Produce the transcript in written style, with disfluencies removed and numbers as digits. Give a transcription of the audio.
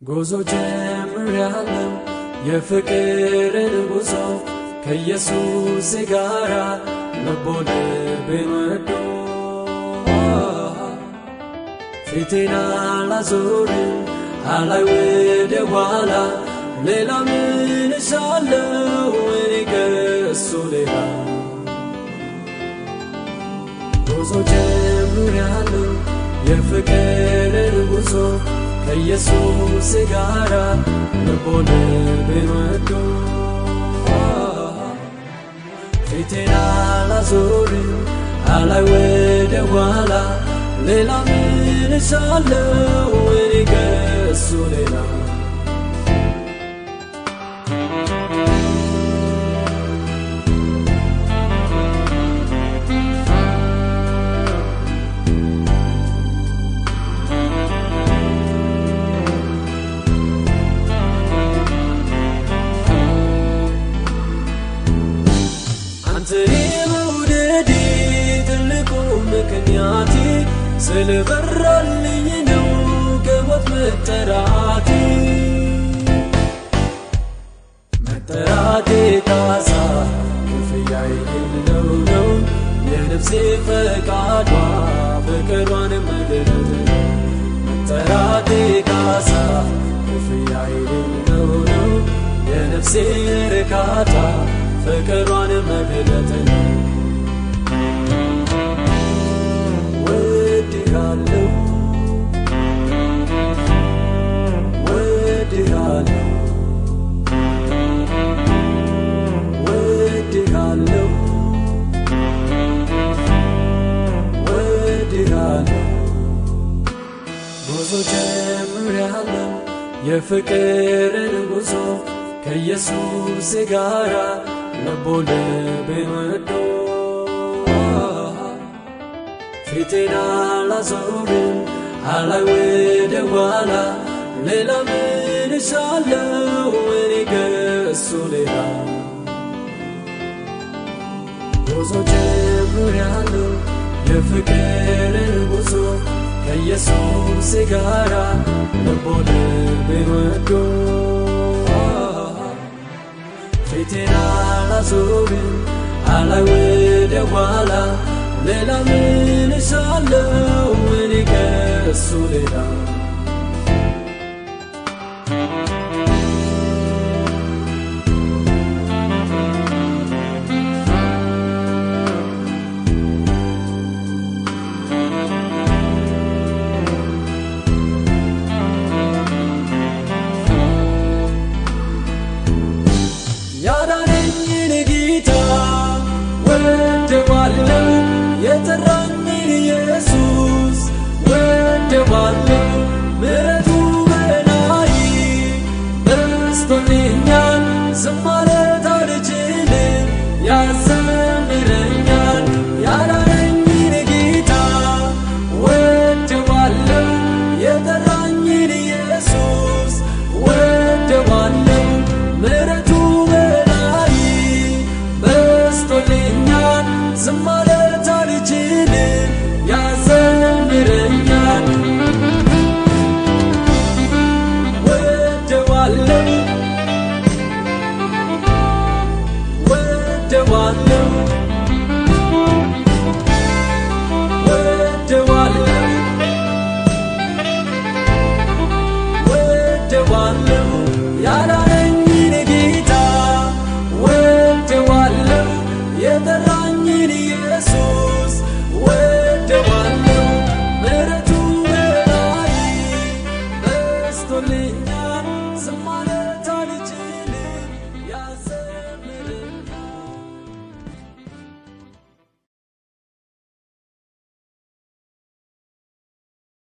ጉዞ ጀምሬያለሁ የፍቅርን ጉዞ ከኢየሱስ ጋራ ልቦ ልቤን ወዶ ፊቴን አላዞርም አላይ ወደ ኋላ ሌላ ምን እሻለሁ እኔ ከእሱ ሌላ ጉዞ ጀምሬያለሁ የፍቅርን ጉዞ ከኢየሱስ ጋራ ልቦ ልቤን ወዶ ፊቴን አላዞርም አላይ ወደ ኋላ ሌላ ምን እሻለሁ እኔ ከእሱ ሌላ መውደዴ ትልቁ ምክንያቴ ስለበራልኝ ነው ከሞት መጠራቴ ካሳ ክፍያዬ የሌለው ነው የነፍሴ ፈቃዷ ፍቅሯን መግለጥ መጠራቴ ካሳ ክፍያዬ የሌለው ነው የነፍሴ እርካታ ፍቅሯን መግለጥ ወድሃለሁ ወድሃለሁ ወድሃለሁ ወድሃለሁ ጉዞ ጀምሬያለሁ የፍቅርን ጉዞ ከኢየሱስ ጋራ ልቦ ልቤን ወዶ ፊቴን አላዞርም አላይ ወደ ኋላ ሌላ ምን እሻለሁ እኔ ከእሱ ሌላ ጉዞ ጀምሬያለሁ የፍቅርን ጉዞ ከኢየሱስ ጋራ ልቦ ልቤን ወዶ ፊቴን አላዞርም አላይ ወደ ኋላ ሌላ ምን እሻለሁ እኔ ከእሱ ሌላ ያዳነኝን ጌታ ወደዋለሁ የጠራኝን ኢየሱስ ወደዋለሁ ምሕረቱ በላይ በዝቶልኛል ዝም ማለት አልችልም ያዘምረኛል ያዳነኝን ጌታ ወደዋለሁ የጠራኝን ኢየሱስ ወደዋለሁ ምሕረቱ በላይ በዝቶልኛል ዝም ማለት አልችልም ያዘምረኛል ወደዋለሁ ወደዋለሁ ወደዋለሁ ወደዋለሁ